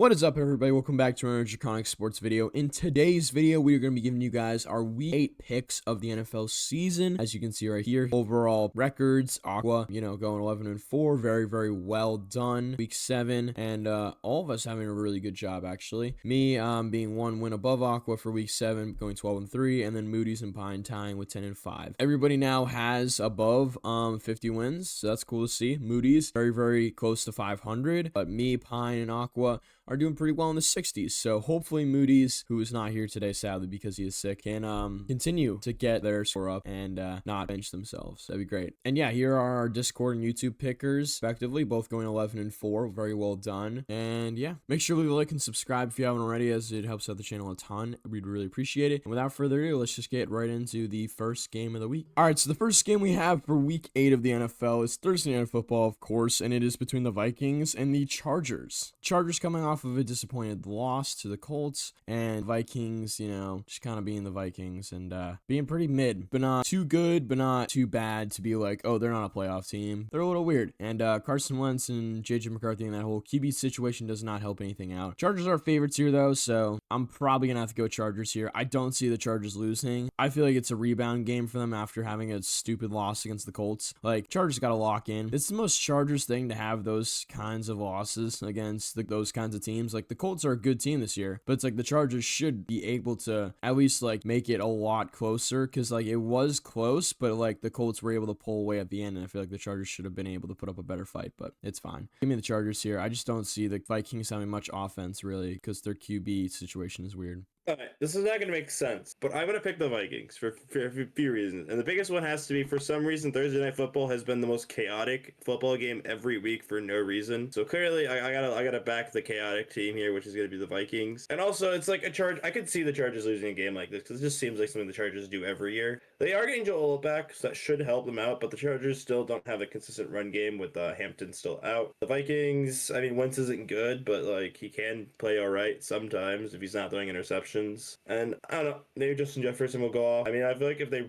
What is up, everybody? Welcome back to another Draconic Sports video. In today's video, we are going to be giving you guys our Week 8 picks of the NFL season. As you can see right here, overall records, Aqua, going 11-4, very well done. Week 7, and all of us having a really good job, actually. Me being one win above Aqua for Week 7, going 12-3, and then Moody's and Pine tying with 10-5. Everybody now has above 50 wins, so that's cool to see. Moody's very close to 500, but me, Pine, and Aqua are doing pretty well in the 60s. So hopefully Moody's, who is not here today sadly because he is sick, can continue to get their score up and not bench themselves. That'd be great. And yeah, here are our Discord and YouTube pickers respectively, both going 11-4. Very well done. And yeah, make sure to leave a like and subscribe if you haven't already, as it helps out the channel a ton. We'd really appreciate it. And without further ado, let's just get right into the first game of the week. All right, so the first game we have for Week 8 of the NFL is Thursday Night Football, of course, and it is between the Vikings and the Chargers. Chargers coming off of a disappointed loss to the Colts, and Vikings, just kind of being the Vikings and being pretty mid, but not too good, but not too bad to be like, oh, they're not a playoff team. They're a little weird. And Carson Wentz and JJ McCarthy and that whole QB situation does not help anything out. Chargers are favorites here, though, so I'm probably gonna have to go Chargers here. I don't see the Chargers losing. I feel like it's a rebound game for them after having a stupid loss against the Colts. Like, Chargers got to lock in. It's the most Chargers thing to have those kinds of losses against those kinds of teams. Like, the Colts are a good team this year, but it's like the Chargers should be able to at least like make it a lot closer, because like it was close, but like the Colts were able to pull away at the end, and I feel like the Chargers should have been able to put up a better fight, but it's fine. Give me the Chargers here. I just don't see the Vikings having much offense really, because their QB situation is weird. Alright, this is not going to make sense, but I'm going to pick the Vikings for a few reasons. And the biggest one has to be, for some reason, Thursday Night Football has been the most chaotic football game every week for no reason. So clearly, I gotta back the chaotic team here, which is going to be the Vikings. And also, it's like I could see the Chargers losing a game like this, because it just seems like something the Chargers do every year. They are getting Joel back, so that should help them out, but the Chargers still don't have a consistent run game with Hampton still out. The Vikings, I mean, Wentz isn't good, but like he can play all right sometimes if he's not throwing interceptions. And I don't know, maybe Justin Jefferson will go off. I mean, I feel like if they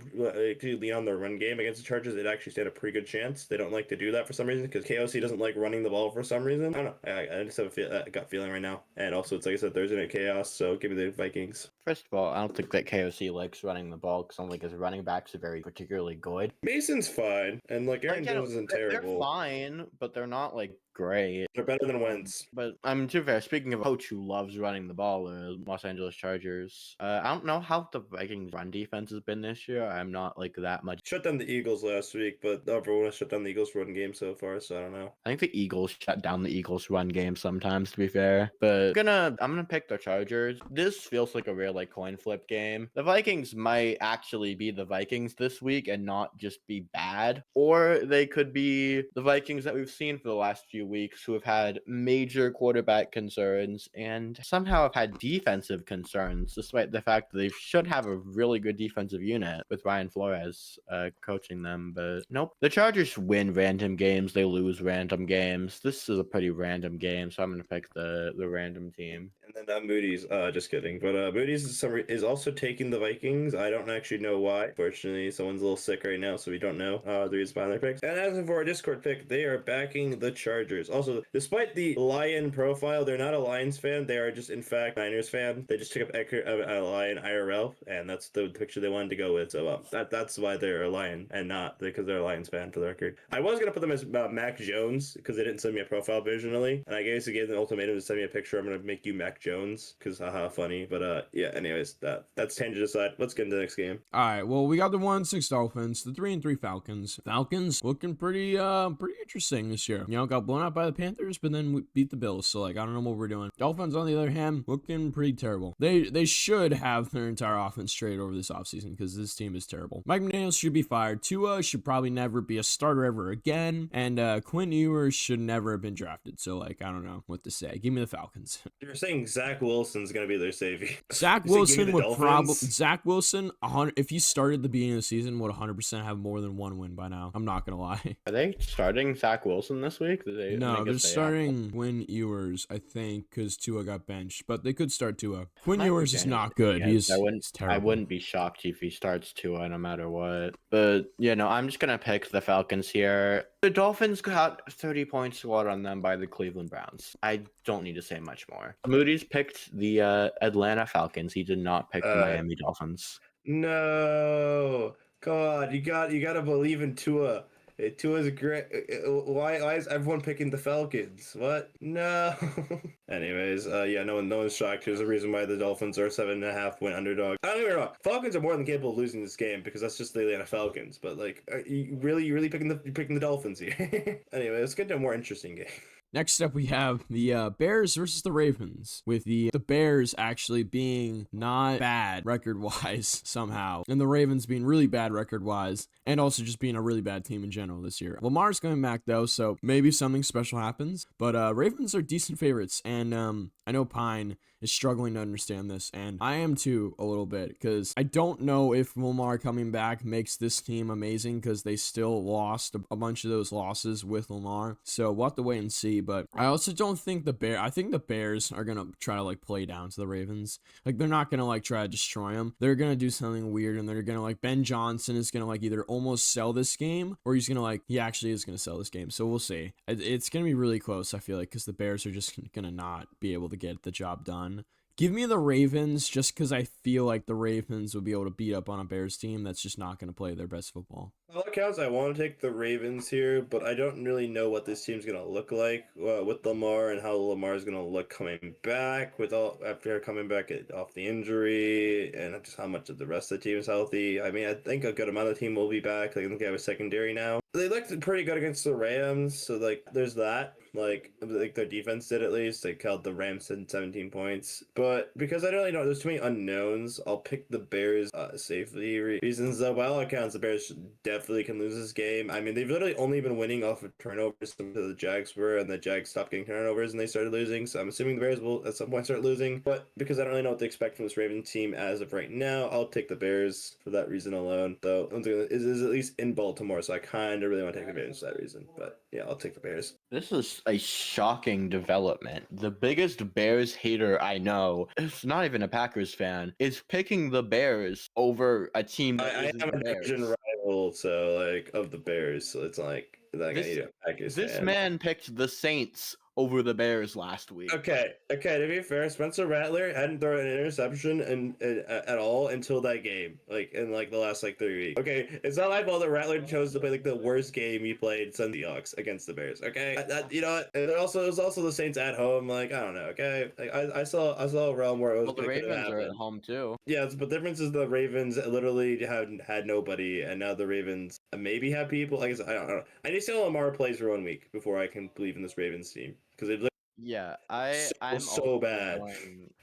lean on their run game against the Chargers, they'd actually stand a pretty good chance. They don't like to do that for some reason, because KOC doesn't like running the ball for some reason. I don't know. I just have a gut feeling right now. And also, it's like I said, Thursday Night Chaos, so give me the Vikings. First of all, I don't think that KOC likes running the ball, because I don't think his running backs are very particularly good. Mason's fine, and like Aaron Jones isn't terrible. They're fine, but they're not like great. They're better than Wentz. But to be fair, speaking of a coach who loves running the ball, the Los Angeles Chargers, I don't know how the Vikings run defense has been this year. I'm not like that much. Shut down the Eagles last week, but everyone has shut down the Eagles run game so far, so I don't know. I think the Eagles shut down the Eagles run game sometimes, to be fair. But I'm gonna pick the Chargers. This feels like a real like coin flip game. The Vikings might actually be the Vikings this week and not just be bad, or they could be the Vikings that we've seen for the last few weeks, who have had major quarterback concerns and somehow have had defensive concerns, despite the fact that they should have a really good defensive unit with Ryan Flores coaching them. But nope, the Chargers win random games, they lose random games. This is a pretty random game, so I'm gonna pick the random team. And then Moody's, just kidding, but Moody's is also taking the Vikings. I don't actually know why. Fortunately, someone's a little sick right now, so we don't know the reason behind their picks. And as for our Discord pick, they are backing the Chargers. Also, despite the Lion profile, they're not a Lions fan. They are just, in fact, Niners fan. They just took up a Lion IRL, and that's the picture they wanted to go with. So that's why they're a Lion, and not because they're a Lions fan, for the record. I was gonna put them as Mac Jones, because they didn't send me a profile originally, and I guess I gave them an ultimatum to send me a picture. I'm gonna make you Mac Jones, because haha, funny. But yeah, anyways, that's tangent aside. Let's get into the next game. All right, well, we got the 1-6 Dolphins, the 3-3 Falcons. Falcons looking pretty interesting this year. Got blown out by the Panthers, but then we beat the Bills. So like, I don't know what we're doing. Dolphins, on the other hand, looking pretty terrible. They should have their entire offense traded over this offseason, because this team is terrible. Mike McDaniels should be fired. Tua should probably never be a starter ever again, and Quinn Ewers should never have been drafted. So like, I don't know what to say. Give me the Falcons. You're saying Zach Wilson's gonna be their savior. Zach Wilson would probably if he started at the beginning of the season, would 100% have more than one win by now. I'm not gonna lie. Are they starting Zach Wilson this week? right? No, they're guess they have one. starting Quinn Ewers, I think, because Tua got benched, but they could start Tua. Quinn Mike Ewers is McDaniel's not good. yes, He's I terrible. wouldn't be shocked if he starts Tua no matter what. But I'm just gonna pick the Falcons here. The Dolphins got 30 points scored on them by the Cleveland Browns. I don't need to say much more. Moody's picked the Atlanta Falcons. He did not pick the Miami Dolphins. No, God, you gotta believe in Tua. Tua's great. Why is everyone picking the Falcons? What? No. Anyways, yeah, no one's shocked. There's a reason why the Dolphins are 7.5-point underdog. I don't get me wrong. Falcons are more than capable of losing this game because that's just the Atlanta Falcons. But like, you really picking the Dolphins here? Anyway, let's get to a more interesting game. Next up, we have the Bears versus the Ravens, with the Bears actually being not bad record-wise somehow, and the Ravens being really bad record-wise, and also just being a really bad team in general this year. Lamar's coming back, though, so maybe something special happens, but Ravens are decent favorites, and I know Pine is struggling to understand this, and I am too a little bit, because I don't know if Lamar coming back makes this team amazing, because they still lost a bunch of those losses with Lamar, so we'll have to wait and see. But I also don't think I think the Bears are gonna try to like play down to the Ravens. Like, they're not gonna like try to destroy them. They're gonna do something weird, and they're gonna like Ben Johnson is gonna like either almost sell this game, or he actually is gonna sell this game. So we'll see. It's gonna be really close, I feel like, because the Bears are just gonna not be able to get the job done. Give me the Ravens, just because I feel like the Ravens will be able to beat up on a Bears team that's just not going to play their best football. All accounts, I want to take the Ravens here, but I don't really know what this team's gonna look like with Lamar, and how Lamar is gonna look coming back after coming back off the injury, and just how much of the rest of the team is healthy. I mean, I think a good amount of the team will be back. I think they have a secondary now. They looked pretty good against the Rams, so like there's that. Like their defense did at least. They held the Rams to 17 points. But because I don't really know, there's too many unknowns, I'll pick the Bears safely reasons though. By all accounts, the Bears definitely can lose this game. I mean, they've literally only been winning off of turnovers to the Jags were, and the Jags stopped getting turnovers and they started losing. So I'm assuming the Bears will at some point start losing. But because I don't really know what to expect from this Ravens team as of right now, I'll take the Bears for that reason alone. Though it is at least in Baltimore, so I kind of really want to take the Bears for that reason. But yeah, I'll take the Bears. This is a shocking development. The biggest Bears hater I know, it's not even a Packers fan, is picking the Bears over a team that I isn't am the a division Bears. rival, so like of the Bears, so it's like I need a Packers This fan. man picked the Saints over the Bears last week. Okay. To be fair, Spencer Rattler hadn't thrown an interception at all until that game, like in like the last like 3 weeks. Okay, it's not my fault that Rattler chose to play like the worst game he played since the Seahawks against the Bears. Okay, you know what? And it was also the Saints at home. Like, I don't know. Okay, like I saw a realm where it Well, the could have Ravens are at happened. home too. Yeah, but the difference is the Ravens literally had nobody, and now the Ravens maybe have people. Like I said, I don't know. I need to see how Lamar plays for 1 week before I can believe in this Ravens team, because they've Yeah, so bad.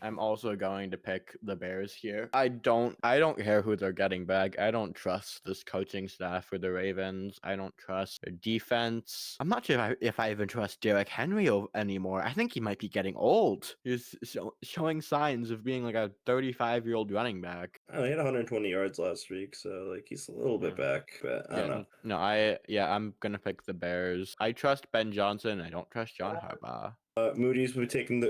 I'm also going to pick the Bears here. I don't care who they're getting back. I don't trust this coaching staff for the Ravens. I don't trust their defense. I'm not sure if I even trust Derrick Henry anymore. I think he might be getting old. He's showing signs of being like a 35-year-old running back. Oh, he had 120 yards last week, so like he's a little bit back, but I don't know. No, I'm gonna pick the Bears. I trust Ben Johnson. I don't trust John Harbaugh. Moody's would have taken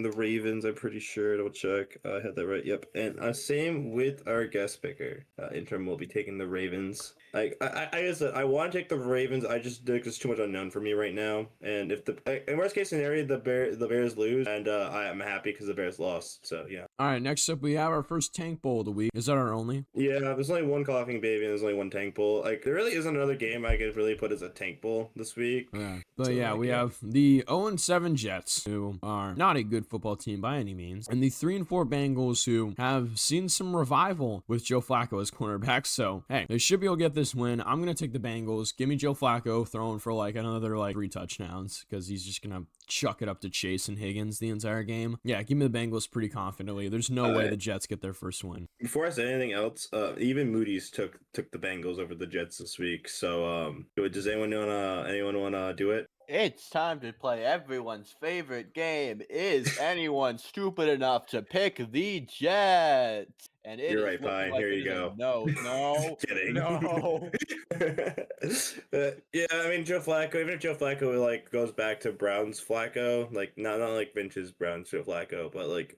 the Ravens. I'm pretty sure. Double check. I had that right. Yep. And same with our guest picker. Interim will be taking the Ravens. Like I guess I want to take the Ravens. I just there's too much unknown for me right now. And if in worst case scenario the Bears lose, and I am happy because the Bears lost. So yeah. All right, next up we have our first tank bowl of the week. Is that our only? Yeah, there's only one coughing baby and there's only one tank bowl. Like there really isn't another game I could really put as a tank bowl this week. Yeah. But So, yeah, like, we have the 0-7 Jets, who are not a good football team by any means, and the 3-4 Bengals, who have seen some revival with Joe Flacco as cornerback. So hey, they should be able to get this win. I'm gonna take the Bengals. Give me Joe Flacco throwing for like another like 3 touchdowns, because he's just gonna chuck it up to Chase and Higgins the entire game. Yeah, give me the Bengals pretty confidently. There's no way the Jets get their first win. Before I say anything else, even Moody's took the Bengals over the Jets this week. So does anyone wanna do it? It's time to play everyone's favorite game. Is anyone stupid enough to pick the Jets? And it You're is right, looking Pine. like Here it you is a go. no, no, Kidding. no. Yeah, I mean Joe Flacco. Even if Joe Flacco like goes back to Browns Flacco, like not like Vince's Browns Joe Flacco, but like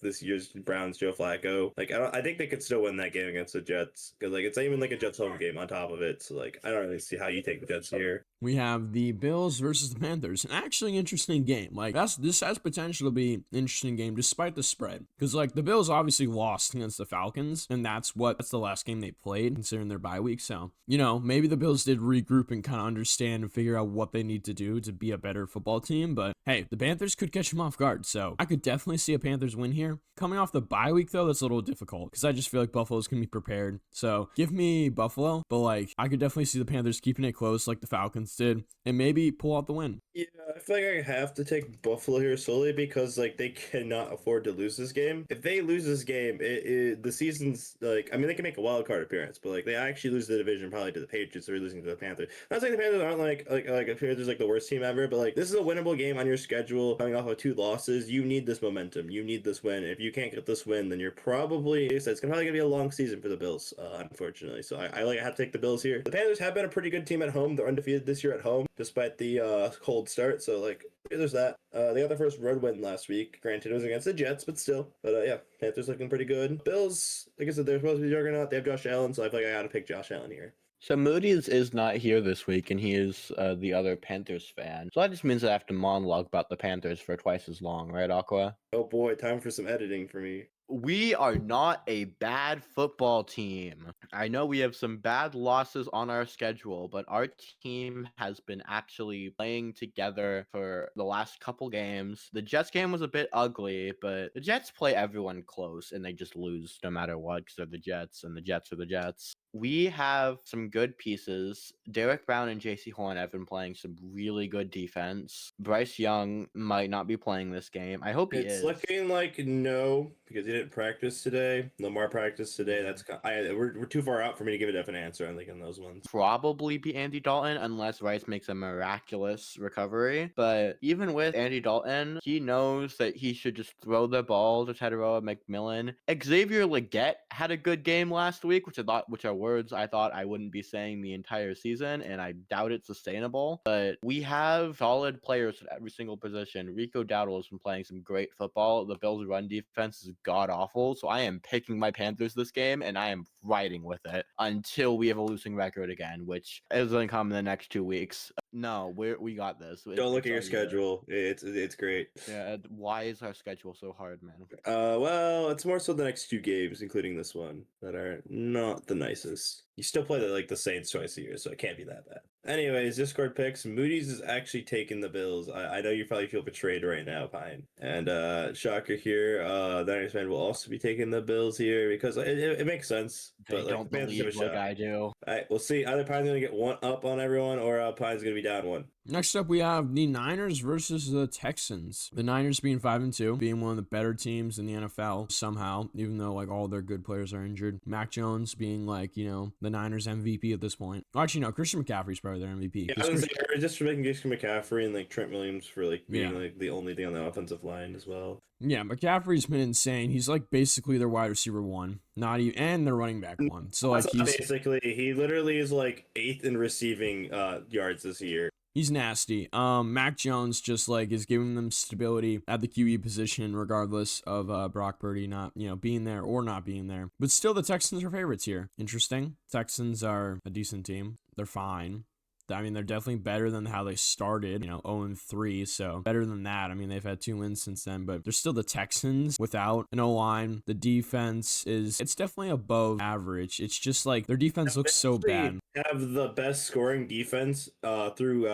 this year's Browns Joe Flacco. Like I think they could still win that game against the Jets because like it's not even like a Jets home game on top of it. So like I don't really see how you take the Jets here. We have the Bills versus the Panthers. An actually interesting game. Like this has potential to be an interesting game despite the spread. Because like the Bills obviously lost against the Falcons, and that's the last game they played considering their bye week. So, you know, maybe the Bills did regroup and kind of understand and figure out what they need to do to be a better football team. But hey, the Panthers could catch them off guard. So I could definitely see a Panthers win here. Coming off the bye week though, that's a little difficult because I just feel like Buffalo's gonna be prepared. So give me Buffalo, but like I could definitely see the Panthers keeping it close like the Falcons did and maybe pull out the win. Yeah, I feel like I have to take Buffalo here solely because like they cannot afford to lose this game. If they lose this game, the season's like I mean they can make a wild card appearance, but like they actually lose the division probably to the Patriots or losing to the Panthers. Not saying the Panthers aren't like the Panthers like the worst team ever, but like this is a winnable game on your schedule coming off of 2 losses. You need this momentum. You need this win. If you can't get this win, then you're probably it's probably gonna be a long season for the Bills, unfortunately. So I have to take the Bills here. The Panthers have been a pretty good team at home. They're undefeated this year at home, despite the cold start. So like there's that. They got their first road win last week. Granted, it was against the Jets, but still. But yeah, Panthers looking pretty good. Bills, like I said, they're supposed to be juggernaut. They have Josh Allen, so I feel like I gotta pick Josh Allen here. So Moody is not here this week, and he is the other Panthers fan. So that just means I have to monologue about the Panthers for twice as long, right, Aqua? Oh boy, time for some editing for me. We are not a bad football team. I know we have some bad losses on our schedule, but our team has been actually playing together for the last couple games. The Jets game was a bit ugly, but the Jets play everyone close and they just lose no matter what because they're the Jets and the Jets are the Jets. We have some good pieces. Derek Brown and JC Horn have been playing some really good defense. Bryce Young might not be playing this game. I hope he It's is. looking like no, because he didn't practice today. Lamar practiced today. We're too far out for me to give a definite answer. I think on those ones. Probably be Andy Dalton unless Rice makes a miraculous recovery. But even with Andy Dalton, he knows that he should just throw the ball to Tedoroa McMillan. Xavier Legette had a good game last week, which are words I thought I wouldn't be saying the entire season, and I doubt it's sustainable. But we have solid players at every single position. Rico Dowdle has been playing some great football. The Bills' run defense is god awful, so I am picking my Panthers this game, and I am riding with it until we have a losing record again, which is going to come in the next 2 weeks. No, we got this. Don't look It's at your our year. schedule. It's great. Yeah, why is our schedule so hard, man? Well, it's more so the next 2 games, including this one, that are not the nicest. You still play the Saints twice a year, so it can't be that bad. Anyways, Discord picks. Moody's is actually taking the Bills. I know you probably feel betrayed right now, Pine. And shocker here, the Niners fan will also be taking the Bills here because it makes sense. They But don't the Panthers have a believe like shot. I do. All right, we'll see. Either Pine's gonna get 1 up on everyone, or Pine's gonna be down 1. Next up, we have the Niners versus the Texans. The Niners being 5-2, being one of the better teams in the NFL somehow, even though like all their good players are injured. Mac Jones being like, you know, the Niners MVP at this point. Well, actually, no, Christian McCaffrey's probably their MVP. Yeah, I was gonna say, just for making Christian McCaffrey and like Trent Williams for like being Yeah. like the only thing on the offensive line as well. Yeah, McCaffrey's been insane. He's like basically their wide receiver 1, not even, and their running back 1. So like he literally is like 8th in receiving yards this year. He's nasty. Mac Jones just like is giving them stability at the QE position, regardless of Brock Purdy not, you know, being there or not being there. But still, the Texans are favorites here. Interesting. Texans are a decent team. They're fine. I mean, they're definitely better than how they started, you know, 0-3. So better than that. I mean, they've had 2 wins since then, but they're still the Texans without an O-line. The defense it's definitely above average. It's just like their defense looks so bad. Have the best scoring defense through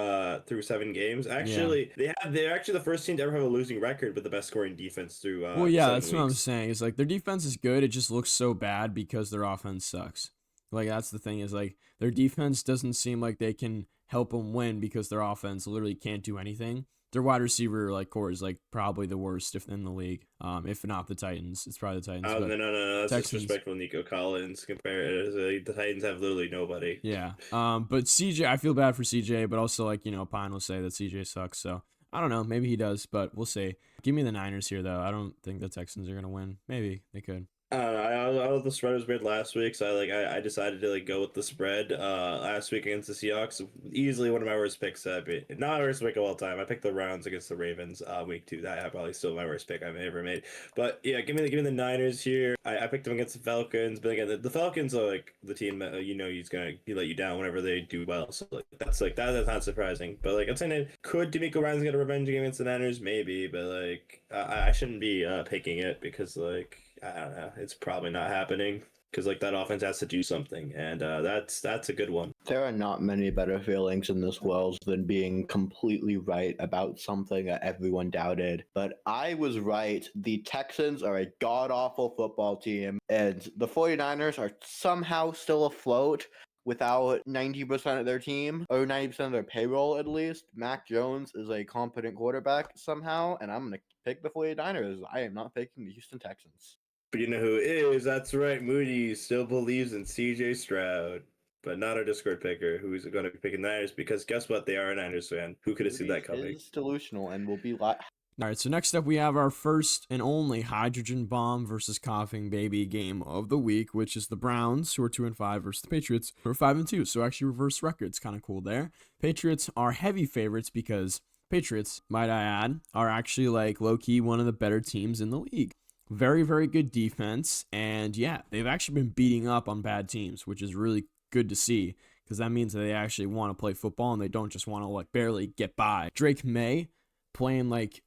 7 games. Actually, they're actually the first team to ever have a losing record with the best scoring defense through. Well, yeah, 7 that's weeks. what I'm saying. It's like their defense is good. It just looks so bad because their offense sucks. Like that's the thing is like their defense doesn't seem like they can help them win because their offense literally can't do anything. Their wide receiver like core is like probably the worst if in the league. If not the Titans, it's probably the Titans. Oh no, that's Texans. disrespectful. Nico Collins compared the Titans have literally nobody. Yeah. But CJ, I feel bad for CJ, but also like you know Pine will say that CJ sucks. So I don't know, maybe he does, but we'll see. Give me the Niners here though. I don't think the Texans are gonna win. Maybe they could. I don't know. I the spread was weird last week, so I decided to like go with the spread. Last week against the Seahawks, easily one of my worst picks. Not my worst pick of all time. I picked the Browns against the Ravens. Week 2. That probably still my worst pick I've ever made. But yeah, give me the Niners here. I picked them against the Falcons, but again, the Falcons are like the team that he let you down whenever they do well. So that's not surprising. But like I'm saying, could D'Amico Ryan's get a revenge game against the Niners? Maybe, but like I shouldn't be picking it because like. I don't know. It's probably not happening because like that offense has to do something, and that's a good one. There are not many better feelings in this world than being completely right about something that everyone doubted. But I was right. The Texans are a god awful football team, and the 49ers are somehow still afloat without 90% of their team, or 90% of their payroll at least. Mac Jones is a competent quarterback somehow, and I'm going to pick the 49ers. I am not picking the Houston Texans. But you know who is? That's right. Moody still believes in C.J. Stroud, but not our Discord picker, who's going to be picking Niners because guess what? They are a Niners fan. Who could have seen that coming? Is delusional and will be All right, so next up we have our first and only hydrogen bomb versus coughing baby game of the week, which is the Browns, who are 2-5, versus the Patriots, who are 5-2. So actually reverse records, kind of cool there. Patriots are heavy favorites because Patriots, might I add, are actually like low-key one of the better teams in the league. Very, very good defense, and yeah, they've actually been beating up on bad teams, which is really good to see because that means that they actually want to play football and they don't just want to like barely get by. Drake May playing like,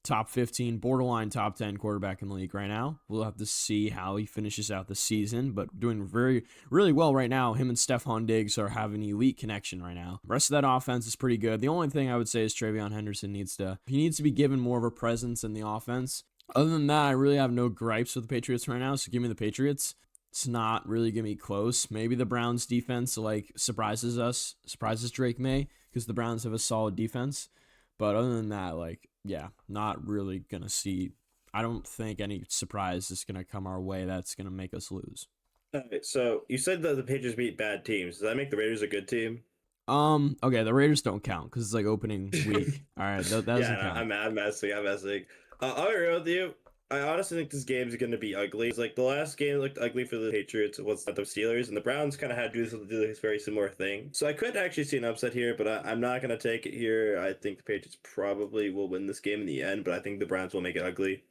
top 15, borderline top 10 quarterback in the league right now. We'll have to see how he finishes out the season, but doing really well right now. Him and Stephon Diggs are having an elite connection right now. The rest of that offense is pretty good. The only thing I would say is Travion Henderson needs to be given more of a presence in the offense. Other than that, I really have no gripes with the Patriots right now, so give me the Patriots. It's not really going to be close. Maybe the Browns defense surprises Drake May because the Browns have a solid defense. But other than that, not really going to see. I don't think any surprise is going to come our way that's going to make us lose. All right, so you said that the Patriots beat bad teams. Does that make the Raiders a good team? Okay, the Raiders don't count because it's like opening week. All right, that doesn't count. I'm messing. I'll be real with you. I honestly think this game's going to be ugly. It's like the last game looked ugly for the Patriots was the Steelers, and the Browns kind of had to do this very similar thing. So I could actually see an upset here, but I'm not going to take it here. I think the Patriots probably will win this game in the end, but I think the Browns will make it ugly.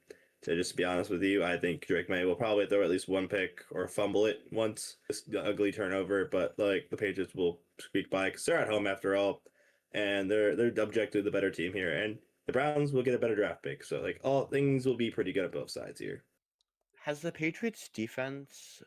To just be honest with you, I think Drake May will probably throw at least one pick or fumble it once. This ugly turnover, but like the Patriots will squeak by because they're at home after all, and they're objectively the better team here, and the Browns will get a better draft pick. So like all things will be pretty good at both sides here. Has the Patriots defense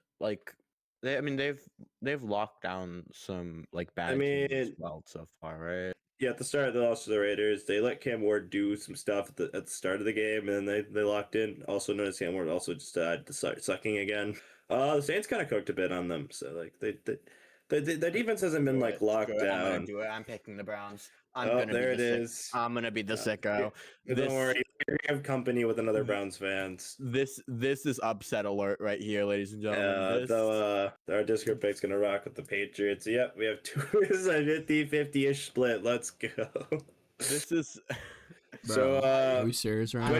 they've locked down some like bad teams as well so far, right? Yeah, at the start of the loss to the Raiders, they let Cam Ward do some stuff at the start of the game, and then they locked in. Also noticed Cam Ward also just decided to start sucking again. The Saints kind of cooked a bit on them, so like the defense hasn't been like locked down. I'm gonna do it. I'm picking the Browns. There it is. I'm gonna be the sicko. Don't worry, we have company with another Browns fans. This is upset alert right here, ladies and gentlemen. Our Discord pick's gonna rock with the Patriots. Yep, we have two. This is a 50-50-ish split. Let's go. This is. So, are we serious right now?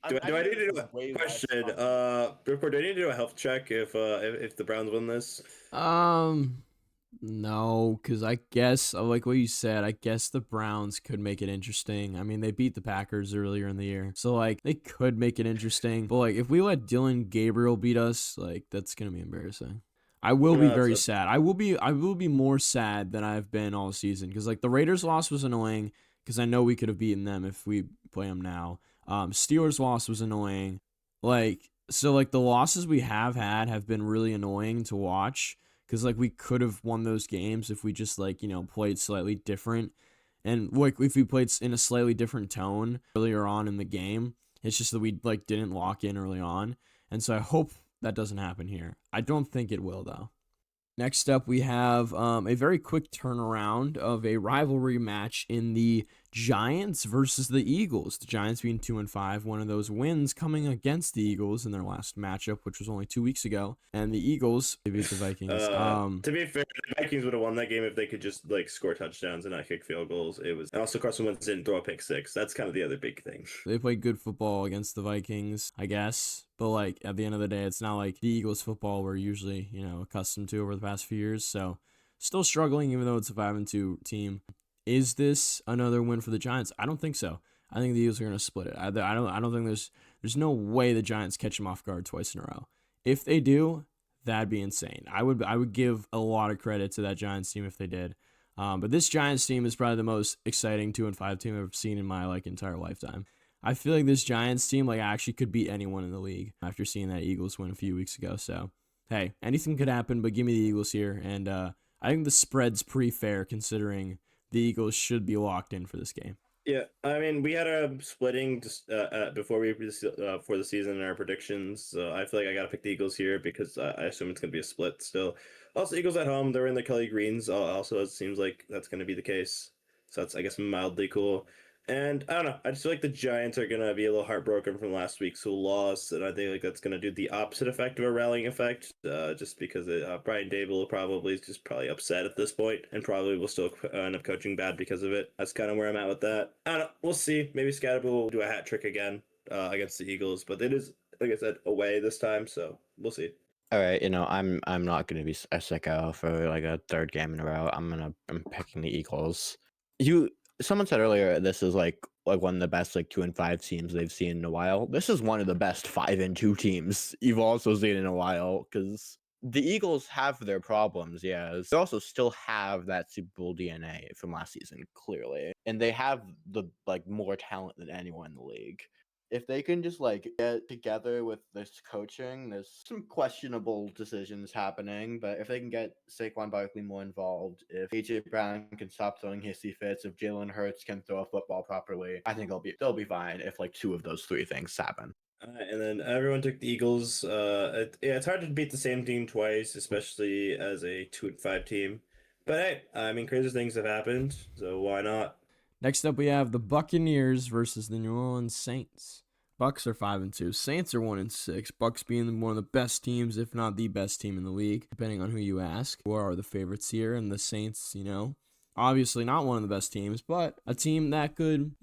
Do I need to do a question? Ripcord, do I need to do a health check if the Browns win this? No, because I guess, like what you said, I guess the Browns could make it interesting. I mean, they beat the Packers earlier in the year, so like they could make it interesting. But like if we let Dylan Gabriel beat us, like that's gonna be embarrassing. I will be very sad. I will be more sad than I've been all season because like the Raiders loss was annoying because I know we could have beaten them if we play them now. Steelers loss was annoying. So the losses we have had have been really annoying to watch. Because, like, we could have won those games if we just, played slightly different. And, like, if we played in a slightly different tone earlier on in the game. It's just that we, didn't lock in early on. And so I hope that doesn't happen here. I don't think it will, though. Next up, we have a very quick turnaround of a rivalry match in the Giants versus the Eagles. The Giants being 2-5, one of those wins coming against the Eagles in their last matchup, which was only 2 weeks ago. And the Eagles, they beat the Vikings. To be fair, the Vikings would have won that game if they could just like score touchdowns and not kick field goals. It was, and also Carson Wentz didn't throw a pick six. That's kind of the other big thing. They played good football against the Vikings, I guess. But like at the end of the day, it's not like the Eagles football we're usually, accustomed to over the past few years. So still struggling, even though it's a 5-2 team. Is this another win for the Giants? I don't think so. I think the Eagles are going to split it. I don't think there's no way the Giants catch them off guard twice in a row. If they do, that'd be insane. I would give a lot of credit to that Giants team if they did. But this Giants team is probably the most exciting 2-5 team I've ever seen in my entire lifetime. I feel like this Giants team actually could beat anyone in the league after seeing that Eagles win a few weeks ago. So hey, anything could happen, but give me the Eagles here. And I think the spread's pretty fair considering the Eagles should be locked in for this game. Yeah, I mean, we had a splitting just before for the season in our predictions. So I feel like I gotta pick the Eagles here because I assume it's gonna be a split still. Also, Eagles at home, they're in the Kelly Greens. Also, it seems like that's gonna be the case. So that's, I guess, mildly cool. And I don't know. I just feel like the Giants are gonna be a little heartbroken from last week's loss, and I think that's gonna do the opposite effect of a rallying effect. Just because Brian Dable probably is just probably upset at this point, and probably will still end up coaching bad because of it. That's kind of where I'm at with that. I don't know. We'll see. Maybe Scatterbull will do a hat trick again against the Eagles, but it is, like I said, away this time, so we'll see. All right, I'm not gonna be a sicko for a third game in a row. I'm picking the Eagles. Someone said earlier this is like one of the best 2-5 teams they've seen in a while. This is one of the best 5-2 teams you've also seen in a while because the Eagles have their problems, yeah. They also still have that Super Bowl DNA from last season, clearly, and they have the more talent than anyone in the league. If they can just get together with this coaching, there's some questionable decisions happening, but if they can get Saquon Barkley more involved, if AJ Brown can stop throwing hissy fits, if Jalen Hurts can throw a football properly, I think they'll be fine if two of those three things happen. And then everyone took the Eagles. It's hard to beat the same team twice, especially as a 2-5 team. But hey, I mean, crazy things have happened, so why not? Next up, we have the Buccaneers versus the New Orleans Saints. Bucks are 5-2. Saints are 1-6. Bucks being one of the best teams, if not the best team in the league, depending on who you ask. Who are the favorites here? And the Saints, obviously not one of the best teams, but a team that could,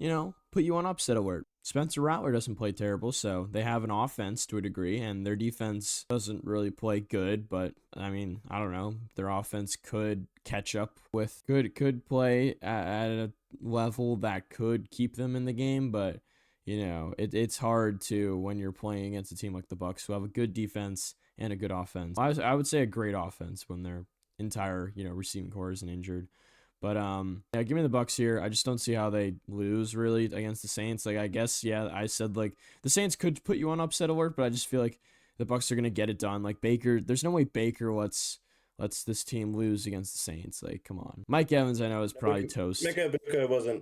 put you on upset alert. Spencer Rattler doesn't play terrible, so they have an offense to a degree, and their defense doesn't really play good, but, I mean, I don't know. Their offense could catch up with, could play at a level that could keep them in the game, but, it's hard to when you're playing against a team like the Bucks who have a good defense and a good offense. I would say a great offense when their entire, receiving core isn't injured. But yeah, give me the Bucks here. I just don't see how they lose really against the Saints. I guess I said the Saints could put you on upset alert, but I just feel like the Bucks are gonna get it done. Baker, there's no way Baker lets this team lose against the Saints. Come on. Mike Evans, I know, is probably toast. Micah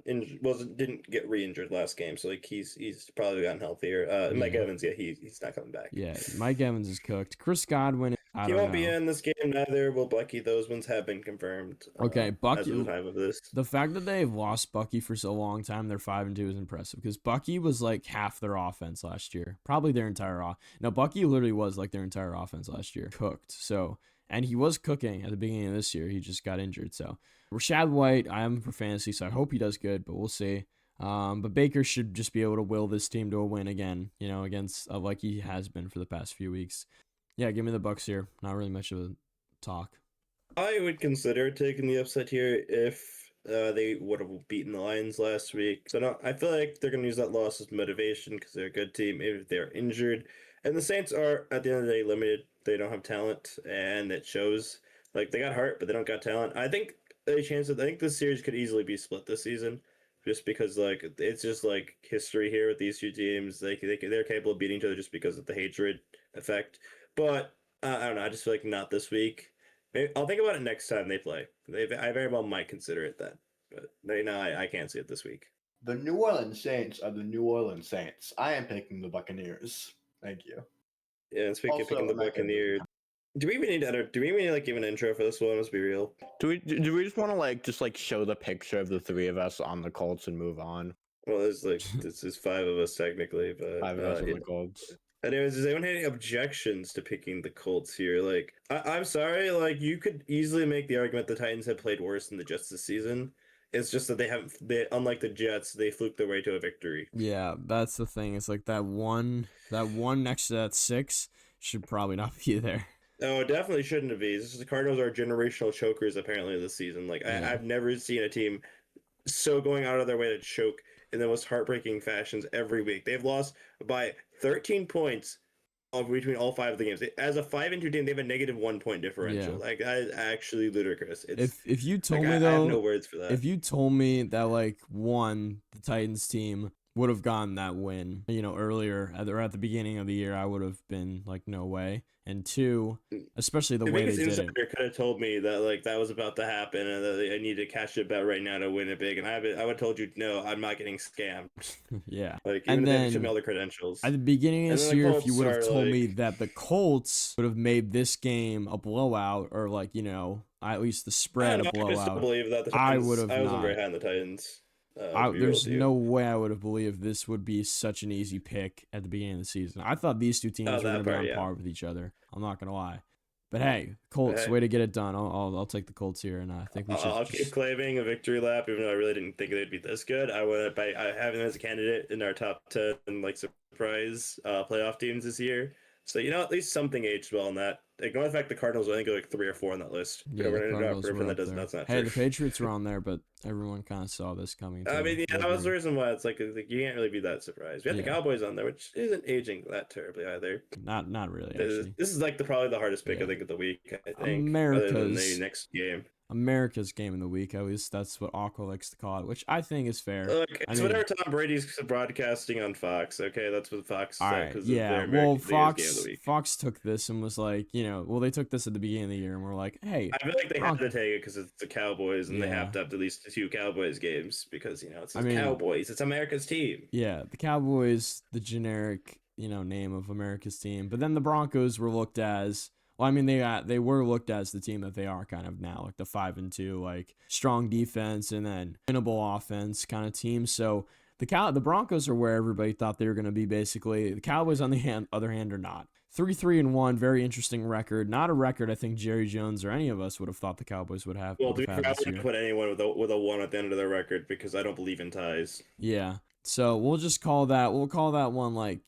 didn't get re-injured last game, so he's probably gotten healthier. Mike Evans, yeah, he's not coming back. Yeah, Mike Evans is cooked. Chris Godwin, he won't be in this game, neither will Bucky. Those ones have been confirmed. Okay, Bucky. As of the time of this. The fact that they've lost Bucky for so long time, they're 5-2 is impressive because Bucky was half their offense last year, probably their entire No, Bucky literally was their entire offense last year, cooked. So, and he was cooking at the beginning of this year. He just got injured. So, Rachaad White, I am for fantasy, so I hope he does good, but we'll see. But Baker should just be able to will this team to a win again, against like he has been for the past few weeks. Yeah, give me the Bucks here. Not really much of a talk. I would consider taking the upset here if they would have beaten the Lions last week. So no, I feel like they're going to use that loss as motivation because they're a good team, even if they're injured. And the Saints are, at the end of the day, limited. They don't have talent, and it shows. They got hurt, but they don't got talent. I think I think this series could easily be split this season, just because it's just history here with these two teams. They're capable of beating each other just because of the hatred effect. But I don't know. I just feel like not this week. Maybe I'll think about it next time they play. I very well might consider it then, but I can't see it this week. The New Orleans Saints are the New Orleans Saints. I am picking the Buccaneers. Thank you. Yeah, and speaking of picking the Buccaneers, Do we even need do we even like give an intro for this one? Let's be real. Do we just want to like show the picture of the three of us on the Colts and move on? Well, there's like this is five of us technically, but Five of us on the Colts. anyways, does anyone have any objections to picking the Colts here? Like, I'm sorry, like you could easily make the argument the Titans have played worse than the Jets this season. It's just that they unlike the Jets, they fluked their way to a victory. Yeah, that's the thing. It's like that one next to that 6 should probably not be there. Oh, it definitely shouldn't have been. The Cardinals are generational chokers apparently this season. Like Yeah. I've never seen a team so going out of their way to choke in the most heartbreaking fashions every week. They've lost by 13 points between all 5 of the games. As a 5-2 team, they have a negative 1 point differential. Yeah. Like that is actually ludicrous. It's If you told like, me I have no though, words for that. if you told me that like one, the Titans team would have gotten that win, earlier at the beginning of the year, I would have been like, no way. And 2, especially the way they did it. Insider could have told me that like that was about to happen and that I need to cash it bet right now to win it big, and I would have told you no, I'm not getting scammed. Yeah. Like And even if they showed me then all the credentials. at the beginning of And this then the year, if Colts you would have are, told me like- that the Colts would have made this game a blowout, or like, at least the spread a I still blowout, believe that the I Titans, would have I wasn't very not. high on the Titans. To be real There's with you. no way I would have believed this would be such an easy pick at the beginning of the season. I thought these two teams were that going to be part, on yeah. par with each other. I'm not going to lie. But hey, Colts, Hey. way to get it done. I'll take the Colts here, and I think we should. I'll keep claiming a victory lap, even though I really didn't think they'd be this good. I have them as a candidate in our top 10 like surprise playoff teams this year. So at least something aged well in that. Ignore the fact the Cardinals I think are like 3 or 4 on that list. Yeah, the Cardinals were up there. That's not Hey, true. the Patriots were on there, but everyone kind of saw this coming. I too. mean, I that was the agree. reason why it's like you can't really be that surprised. We had the Yeah. Cowboys on there, which isn't aging that terribly either. Not really, actually. This is like probably the hardest pick Yeah. I think of the week. I think other than the America's next game. America's game of the week. At least that's what Aqua likes to call it, which I think is fair. Look, I it's mean, whatever Tom Brady's broadcasting on Fox. Okay, that's what Fox all said right, because yeah. their Well, American game of the week. Fox took this and was like, they took this at the beginning of the year and we're like, hey, I feel like they have to take it because it's the Cowboys and they Yeah. have to have at least 2 Cowboys games because it's the I mean, Cowboys. It's America's team. yeah, the Cowboys, the generic, name of America's team. But then the Broncos were looked as. Well, I mean, they were looked as the team that they are kind of now, like the 5-2, like strong defense and then winnable offense kind of team. So the Broncos are where everybody thought they were going to be. Basically, the Cowboys on the other hand are not. 3-3-1, very interesting record. Not a record I think Jerry Jones or any of us would have thought the Cowboys would have. Well, to be had fair, I this wouldn't year. put anyone with a 1 at the end of their record because I don't believe in ties. Yeah. So we'll just call that. We'll call that one like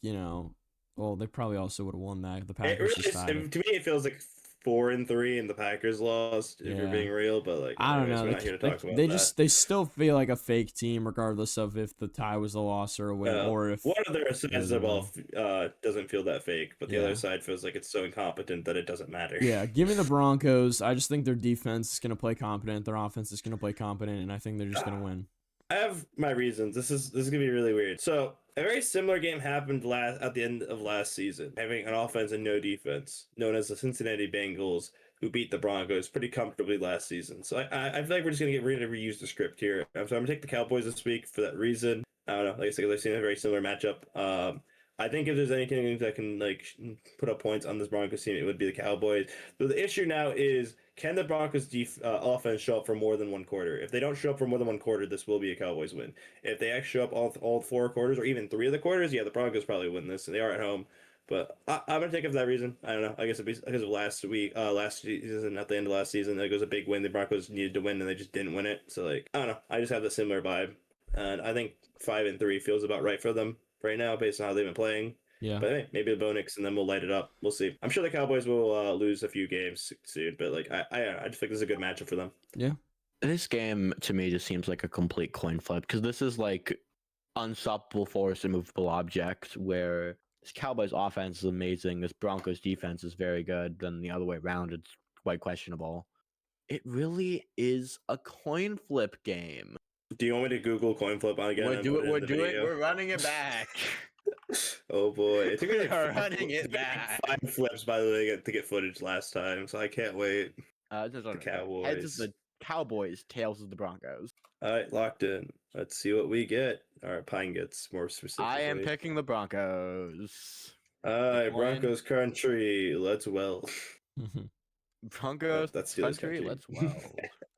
Well, they probably also would have won that. The Packers To me, it feels like 4-3, and the Packers lost. If you're Yeah. being real, but like I don't anyways, know. we're not here to talk about They that. they still feel like a fake team, regardless of if the tie was a loss or a win, or if One of their sides of the ball doesn't feel that fake, but the Yeah. other side feels like it's so incompetent that it doesn't matter. Yeah, give me the Broncos. I just think their defense is gonna play competent. Their offense is gonna play competent, and I think they're just gonna win. I have my reasons. This is gonna be really weird. So a very similar game happened at the end of last season, having an offense and no defense, known as the Cincinnati Bengals, who beat the Broncos pretty comfortably last season. So I feel like we're going to reuse the script here. So I'm going to take the Cowboys this week for that reason. I don't know. Like I said, I've seen a very similar matchup. I think if there's anything that can put up points on this Broncos team, it would be the Cowboys. So the issue now is, can the Broncos offense show up for more than 1 quarter? If they don't show up for more than 1 quarter, this will be a Cowboys win. If they actually show up all 4 quarters or even 3 of the quarters, yeah, the Broncos probably win this. They are at home. But I'm gonna take it for that reason. I don't know. I guess because of last season, at the end of last season, it was a big win. The Broncos needed to win, and they just didn't win it. So I don't know. I just have the similar vibe, and I think 5-3 feels about right for them right now, based on how they've been playing. Yeah. But hey, maybe the Bonix, and then we'll light it up. We'll see. I'm sure the Cowboys will lose a few games soon, but I just think this is a good matchup for them. Yeah. This game to me just seems like a complete coin flip because this is like unstoppable force, immovable object where this Cowboys offense is amazing, this Broncos defense is very good, then the other way around it's quite questionable. It really is a coin flip game. Do you want me to Google coin flip again? We're running it back. Oh boy, it took me We're running it back. 5 flips by the way to get footage last time, so I can't wait. The Cowboys. Heads of the Cowboys, tails of the Broncos. All right, locked in. Let's see what we get. Or Pine gets more specifically. I am picking the Broncos. All right, Coin. Broncos country. Let's well. Broncos That's Steelers country. country. Let's wow.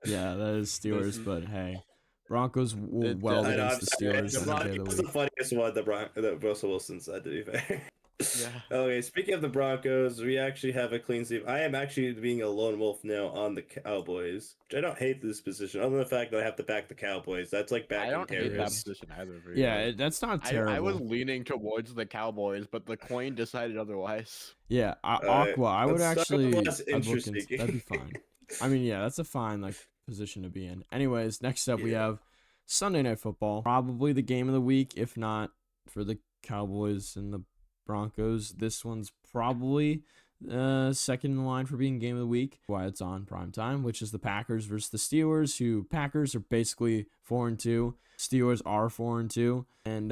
Yeah, that is This Steelers, is but hey, Broncos will it. weld I know. against I'm the sorry. Steelers any day of the It's week. the funniest one that Russell Wilson said. To be fair. Yeah. Okay. Speaking of the Broncos, we actually have a clean sweep. I am actually being a lone wolf now on the Cowboys, which I don't hate this position, other than the fact that I have to back the Cowboys. That's like I backing don't hate that terrorists. position either for Yeah, you. that's not I was terrible. leaning towards the Cowboys, but the coin decided otherwise. Yeah, Uh, Aqua. I would let's start with actually. less I'd look into. interesting. That'd be fine. I mean, yeah, that's a fine like position to be in. Anyways, next up we Yeah. have Sunday Night Football. Probably the game of the week, if not for the Cowboys and the Broncos. This one's probably second in line for being game of the week. Why it's on prime time, which is the Packers versus the Steelers. Who Packers are basically 4-2. Steelers are 4-2, and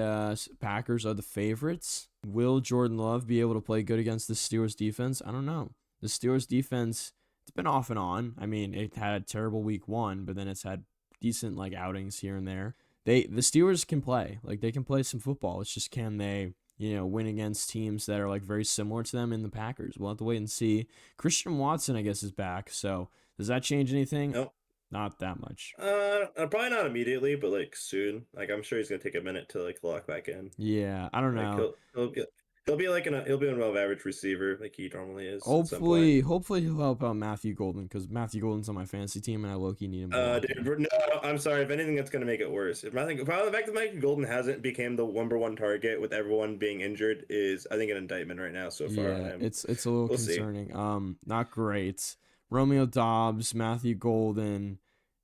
Packers are the favorites. Will Jordan Love be able to play good against the Steelers defense? I don't know. The Steelers defense, it's been off and on. I mean, it had a terrible week 1, but then it's had decent like outings here and there. The Steelers can play. Like they can play some football. It's just can they, win against teams that are like very similar to them in the Packers. We'll have to wait and see. Christian Watson, I guess, is back. So does that change anything? Nope. Not that much. Probably not immediately, but like soon. Like I'm sure he's gonna take a minute to like lock back in. Yeah, I don't Like know. he'll be like he'll be an above average receiver like he normally is at some Hopefully, point. hopefully he'll help out Matthew Golden because Matthew Golden's on my fantasy team and I low-key need him to lock in. Dude, no, I'm sorry. If anything, that's gonna make it worse. If I think probably the fact that Mike Golden hasn't became the number one target with everyone being injured is, I think, an indictment right now so far on Yeah, him. it's a little We'll see. concerning. Not great. Romeo Dobbs, Matthew Golden,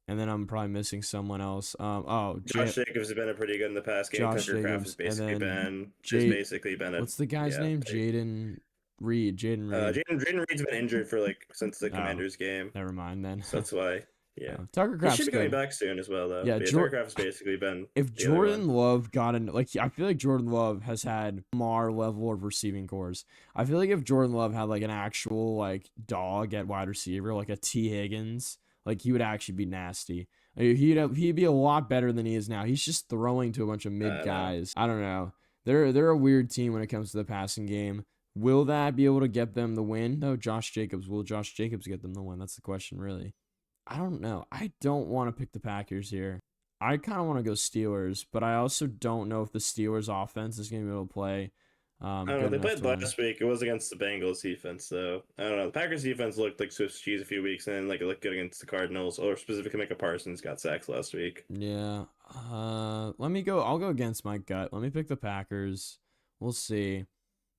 and then I'm probably missing someone else. Josh Jacobs has been pretty good in the past game. Josh Tucker Craft Jacobs, and then has basically been a what's the guy's yeah. name? Jaden Reed. Jaden Reed. Jaden Reed's been injured for like since the Oh, Commanders game, never mind then. so that's why. Yeah, Tucker he Craft's should be coming good. back soon as well, though. Yeah, But Tucker Craft's basically been if the other Jordan one. Love got in, like, I feel like Jordan Love has had Mar level of receiving cores. I feel like if Jordan Love had like an actual like dog at wide receiver, like a T Higgins, like he would actually be nasty. He'd be a lot better than he is now. He's just throwing to a bunch of mid guys. I don't know. They're a weird team when it comes to the passing game. Will that be able to get them the win? No, Josh Jacobs. Will Josh Jacobs get them the win? That's the question, really. I don't know. I don't want to pick the Packers here. I kind of want to go Steelers, but I also don't know if the Steelers offense is going to be able to play. I don't know. Good They enough played to win. last week. It was against the Bengals defense, though. I don't know. The Packers defense looked like Swiss cheese a few weeks, and then like it looked good against the Cardinals, or specifically Micah Parsons got sacks last week. Yeah. Let me go. I'll go against my gut. Let me pick the Packers. We'll see.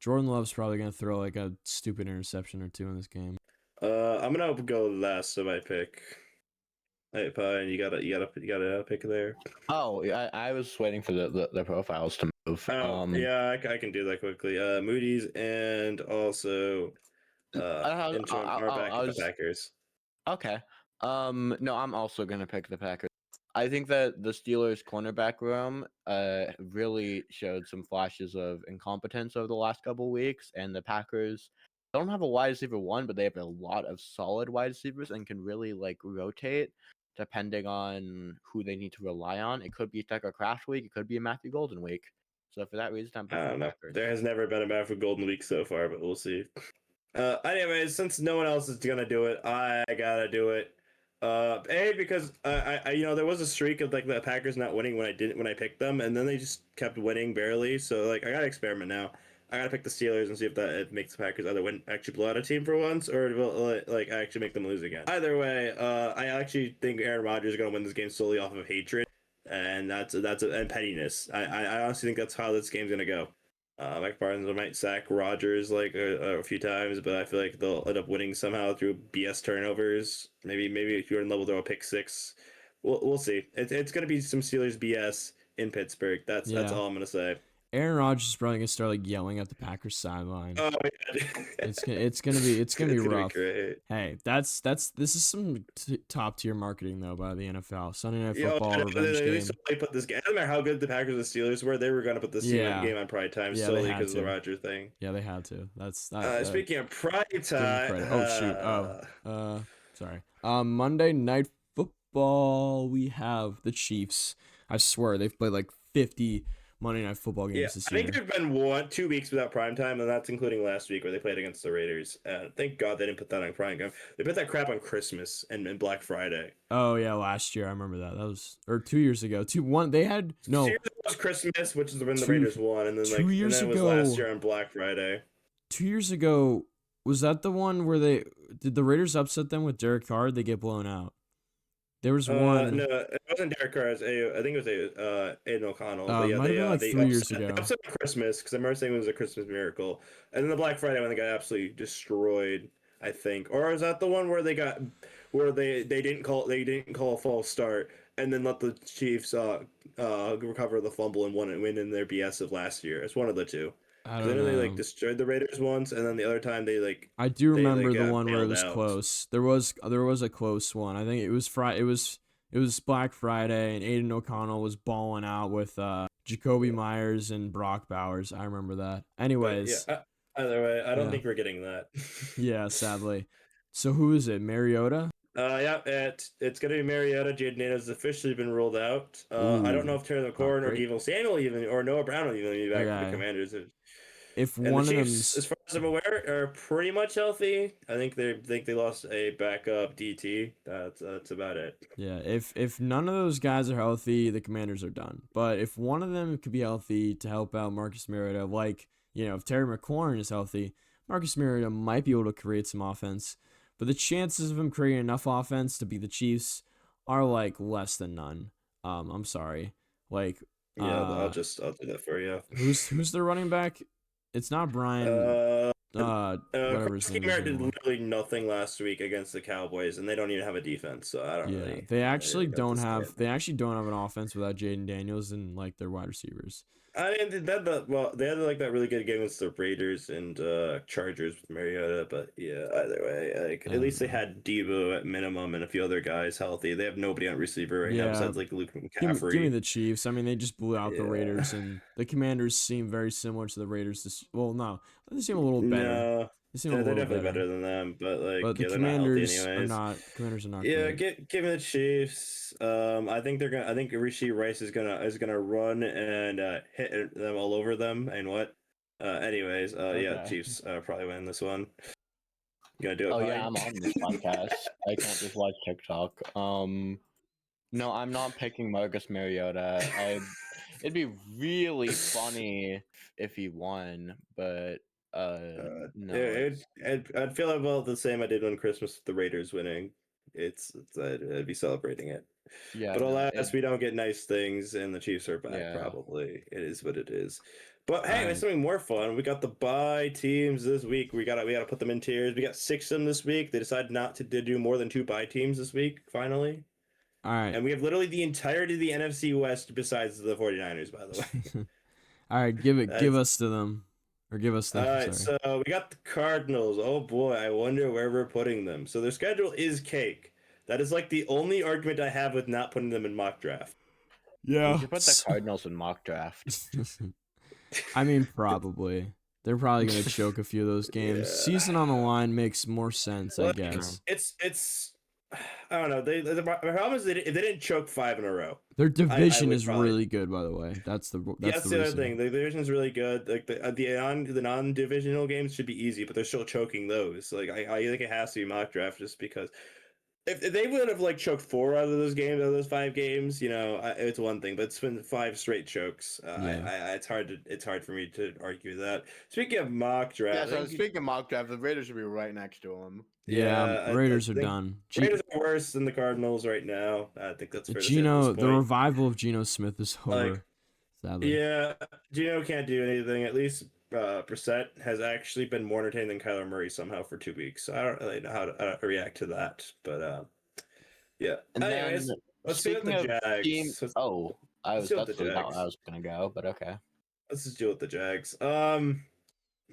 Jordan Love's probably going to throw like a stupid interception or two in this game. I'm gonna go last of my pick. Hey, Pine, you gotta pick there. Oh, yeah, I was waiting for the profiles to move. Yeah, I can do that quickly. Moody's and also interim are back at the Packers. Okay. No, I'm also gonna pick the Packers. I think that the Steelers cornerback room really showed some flashes of incompetence over the last couple weeks, and the Packers don't have a wide receiver one, but they have a lot of solid wide receivers and can really like rotate depending on who they need to rely on. It could be Tucker Craft week, it could be a Matthew Golden week. So for that reason, I'm I picking don't the know. Packers. There has never been a Maverick Golden Week so far, but we'll see. Anyways, since no one else is gonna do it, I gotta do it. Because I there was a streak of like the Packers not winning when I picked them, and then they just kept winning barely. So like I gotta experiment now. I gotta pick the Steelers and see if it makes the Packers either win, actually blow out a team for once, or it will like actually make them lose again. Either way, I actually think Aaron Rodgers is gonna win this game solely off of hatred, and and pettiness. I honestly think that's how this game's gonna go. Mike Parsons might sack Rodgers like a few times, but I feel like they'll end up winning somehow through BS turnovers. Maybe if you're in level throw a pick six. We'll see. It's gonna be some Steelers BS in Pittsburgh. That's all I'm gonna say. Aaron Rodgers is probably gonna start like yelling at the Packers sideline. Oh yeah. It's gonna be rough. Great. Hey, this is some top tier marketing though by the NFL. Sunday Night Football revenge game. They put this game. I don't matter how good the Packers and Steelers were. They were gonna put this game on prime time solely because of the Rodgers thing. Yeah, they had to. Speaking of prime time. Oh shoot. Sorry. Monday Night Football. We have the Chiefs. I swear they've played like 50 Monday Night Football Yeah, games this I think year. there've been 2 weeks without prime time, and that's including last week where they played against the Raiders. Thank God they didn't put that on prime time. They put that crap on Christmas and Black Friday. Oh yeah, last year I remember that. That was or 2 years ago. They had no 2 years ago was Christmas, which is when the two Raiders won, and then two and years then it was last ago. year on Black Friday. 2 years ago was that the one where they did the Raiders upset them with Derek Carr? They get blown out. There was No, one. it wasn't Derek Carr. I think it was Aiden O'Connell. But It yeah, might have been like they 3 years upset ago. Christmas because I remember saying it was a Christmas miracle, and then the Black Friday when they got absolutely destroyed. I think, or is that the one where they didn't call a false start and then let the Chiefs recover the fumble and win in their BS of last year? It's one of the two. I Because I don't know they like know. destroyed the Raiders once, and then the other time I do they remember the one where it bailed was out. close. There was a close one. I think it was Black Friday and Aiden O'Connell was balling out with Jacoby Yeah. Myers and Brock Bowers. I remember that. But yeah, Anyways, either way, I don't yeah. think we're getting that. Yeah, sadly. So who is it? Mariota? Yeah, it's gonna be Mariota. Jaden Daniels has officially been ruled out. I don't know Ooh, if Terry not McLaurin or great. Devo Samuel even or Noah Brown will even be back for the Okay. Commanders. If And the one of Chiefs, as them's far as I'm aware, are pretty much healthy. I think they lost a backup DT. That's about it. Yeah, if none of those guys are healthy, the Commanders are done. But if one of them could be healthy to help out Marcus Mariota, like, if Terry McLaurin is healthy, Marcus Mariota might be able to create some offense. But the chances of him creating enough offense to beat the Chiefs are like less than none. I'm sorry. Like, Yeah, I'll do that for you. who's their running back? It's not Brian. Uh, Whatever his Karski name is Merritt did anymore. literally nothing last week against the Cowboys, and they don't even have a defense. So I don't Yeah, really, they I actually really got don't to say have it. they actually don't have an offense without Jaden Daniels and like their wide receivers. I mean, they had like that really good game against the Raiders and Chargers with Mariota, but yeah, either way, like I at don't least they know. had Debo at minimum and a few other guys healthy. They have nobody on receiver right now Yeah, besides like Luke give me McCaffrey. the Chiefs. I mean, they just blew out the Yeah, Raiders, and the Commanders seem very similar to the Raiders. Well, no, they seem a little better. no, They seem a they're little definitely better, better than them, but but like the yeah, they're not healthy Commanders are anyways. not. Commanders are not Yeah, great. give me the Chiefs. I think they're gonna. I think Rishi Rice is gonna run and hit them all over them. And what? Anyways, yeah, Okay. Chiefs probably win this one. You gonna do it, Oh yeah, Pine? I'm on this podcast. I can't just watch TikTok. No, I'm not picking Marcus Mariota. It'd be really funny if he won, but no, I'd feel about the same I did on Christmas with the Raiders winning. I'd be celebrating it. yeah, But no, alas, we don't get nice things, and the Chiefs are back. yeah. Probably it is what it is. But All hey, there's right, something more fun. We got the bye teams this week. We gotta put them in tiers. We got 6 of them this week. They decided not to do more than 2 bye teams this week. Finally, all right, and we have literally the entirety of the NFC West besides the 49ers. By the way, all right. Give that's us to them, or give us all them. right. Sorry. So we got the Cardinals. Oh boy, I wonder where we're putting them. So their schedule is cake. That is like the only argument I have with not putting them in mock draft. You Yeah. should put the Cardinals in mock draft. I mean, probably. They're probably gonna choke a few of those games. Yeah. Season on the line makes more sense, I Like No. guess. it's I don't know. The problem is if they didn't choke 5 in a row, Their I division would is probably. really good, by the way. That's Yeah, the that's the other reason. thing. The division is really good. Like the non-divisional games should be easy, but they're still choking those. Like I think it has to be mock draft just because if they would have like choked 4 out of those 5 games, it's one thing. But it's been 5 straight chokes. Yeah. It's hard for me to argue that. Speaking of mock Yeah, draft, I so think speaking of mock draft, the Raiders should be right next to him. Yeah, I Raiders are think done. Raiders are worse than the Cardinals right now. I think that's fair to say at this The point. revival of Geno Smith is Like, over, sadly. yeah, Gino can't do anything. At least Brissett has actually been more entertaining than Kyler Murray somehow for 2 weeks. So I don't really know how to react to that. But yeah. And then Anyways, let's see what speaking the of team, Jags. oh, Let's see what the that's really not where I Jags. was gonna go, but okay. Let's just deal with the Jags.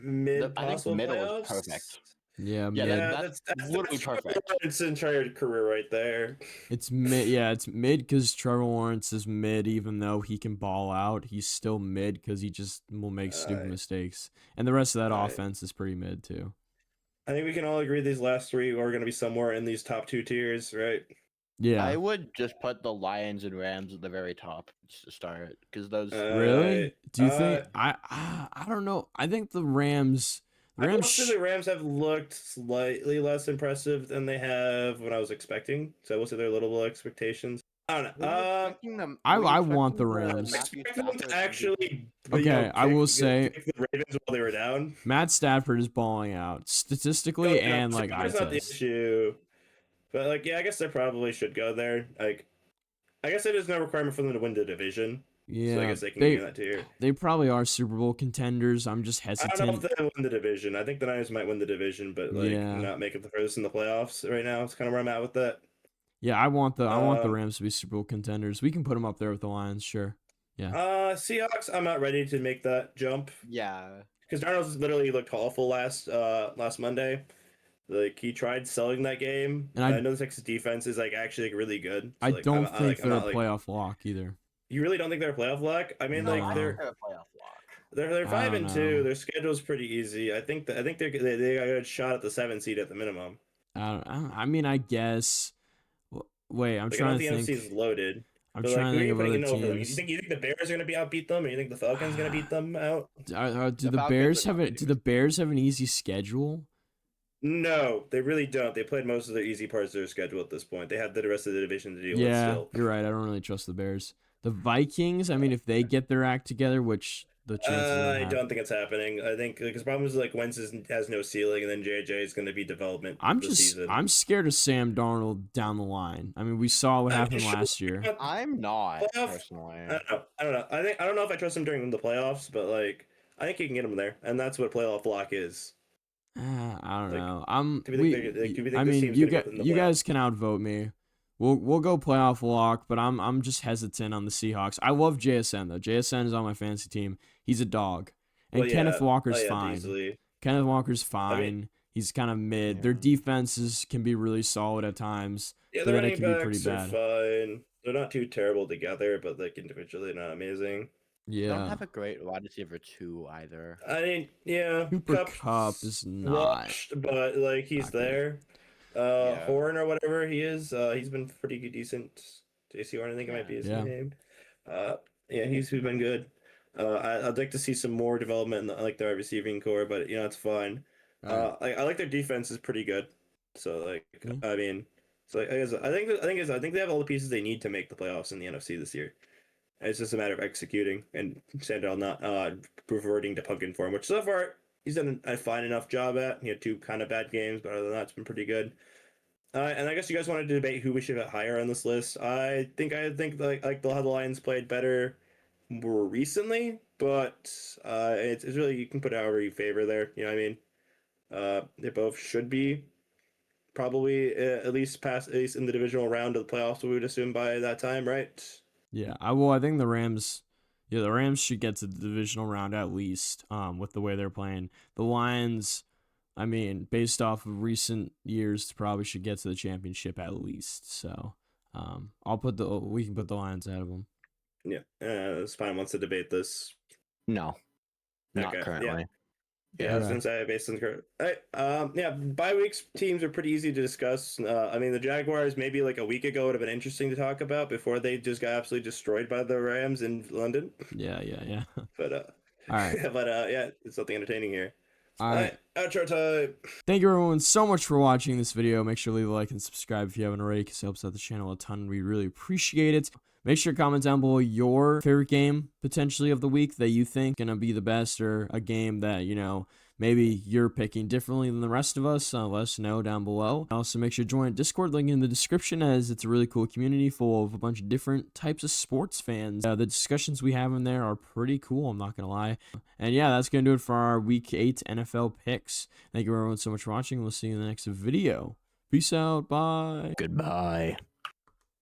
Mid I think possible middle is playoffs. perfect. Yeah, Yeah, mid. That's literally Trevor perfect. Lawrence's entire career right there. It's mid. Yeah, it's mid because Trevor Lawrence is mid, even though he can ball out. He's still mid because he just will make stupid Uh, mistakes, and the rest of that I offense is pretty mid too. I think we can all agree these last 3 are going to be somewhere in these top 2 tiers, right? Yeah. I would just put the Lions and Rams at the very top just to start, because those. Really? Do you think Uh, I don't know. I think the Rams I will say the Rams have looked slightly less impressive than they have when I was expecting. So I will say they're a little below expectations. I don't know. Were you expecting them? I want the Matthew Rams. Expect them to Stafford actually, Okay, I will say kick the Ravens while they were down. Matt Stafford is balling out statistically and like eye That's not the test. issue. But like, yeah, I guess they probably should go there. Like, I guess there's no requirement for them to win the division. So I Yeah, guess they can get in that tier. they probably are Super Bowl contenders. I'm just I don't know if hesitant. they win the division. I think the Niners might win the division, but like Yeah. not make it the furthest in the playoffs right now. It's kind of where I'm at with that. Yeah, I want the Um, Rams to be Super Bowl contenders. We can put them up there with the Lions, sure. Yeah. Seahawks. I'm not ready to make that jump Yeah. because Darnold's literally looked awful last Monday. Like he tried selling that game. And I know the Texas defense is like actually like, really good. I So like don't think I'm they're a not like playoff lock either. you really don't think they're a playoff lock? I mean No. like I think they're they're a playoff lock. they're I five don't and two. know. Their schedule's pretty easy. I think they got a good shot at the 7 seed at the minimum. I mean, I guess. Wait, I'm Like I know trying the to NFC think. is loaded. I'm But like trying who to are think you of putting other in over them? teams. You think the Bears are gonna be outbeat them, or you think the Falcons gonna beat them out? Do The the Falcons Bears are have not it? Do beating the them. Bears have an easy schedule? No, they really don't. They played most of their easy parts of their schedule at this point. They have the rest of the division to deal with Yeah, still. you're right. I don't really trust the Bears. The Vikings. I mean, if they get their act together, which the chances of I that don't think it's happening. I think because problem is like Wentz has no ceiling, and then JJ is going to be development this season. I'm scared of Sam Darnold down the line. I mean, we saw what happened Sure, last year. I'm not playoff. personally. I don't know. I don't know. I don't know if I trust him during the playoffs, but like I think he can get him there, and that's what playoff lock is. I don't Like, know. do we think do we I think this mean, team's going to go in the you guys playoffs? can outvote me. We'll go playoff lock, but I'm just hesitant on the Seahawks. I love JSN though. JSN is on my fantasy team. He's a dog, and Well, Kenneth yeah. Walker's Oh, yeah, fine. easily. Kenneth Walker's I mean, fine. He's kind of mid. Yeah. Their defenses can be really solid at times, yeah, but the then it running can be pretty backs are bad. fine. They're not too terrible together, but like individually, not amazing. They don't Yeah. have a great wide receiver two either. I mean, yeah, Cooper Kupp is not washed, but like he's not good. there. Yeah. Horn or whatever he is, he's been pretty decent. JC Horn, I think it might be his Yeah. name. Yeah, he's been good. I'd like to see some more development in like their receiving core, but it's fine. Alright. I like their defense is pretty good. So like, Yeah. I mean, so I think they have all the pieces they need to make the playoffs in the NFC this year. It's just a matter of executing and Sandal not reverting to pumpkin form, which so far he's done a fine enough job at. He had 2 kind of bad games, but other than that, it's been pretty good. And I guess you guys wanted to debate who we should have higher on this list. I think like they'll have the Lions played better more recently, but it's really you can put it however you favor there. You know what I mean? They both should be probably at least in the divisional round of the playoffs. We would assume by that time, right? Yeah, I think the Rams. Yeah, the Rams should get to the divisional round at least. With the way they're playing, the Lions. I mean, based off of recent years, probably should get to the championship at least. So, we can put the Lions ahead of them. Yeah, Spine wants to debate this. No, not Okay, currently. Yeah, I was gonna say based on the current. Yeah, bye weeks teams are pretty easy to discuss. I mean, the Jaguars maybe like a week ago would have been interesting to talk about before they just got absolutely destroyed by the Rams in London. Yeah. But All right. yeah, it's something entertaining here. All right. Outro time. Thank you everyone so much for watching this video. Make sure to leave a like and subscribe if you haven't already, because it helps out the channel a ton. We really appreciate it. Make sure to comment down below your favorite game potentially of the week that you think gonna be the best, or a game that maybe you're picking differently than the rest of us. Let us know down below. Also, make sure to join Discord, link in the description, as it's a really cool community full of a bunch of different types of sports fans. The discussions we have in there are pretty cool, I'm not gonna lie. And yeah, that's gonna do it for our Week 8 NFL picks. Thank you everyone so much for watching. We'll see you in the next video. Peace out. Bye. Goodbye.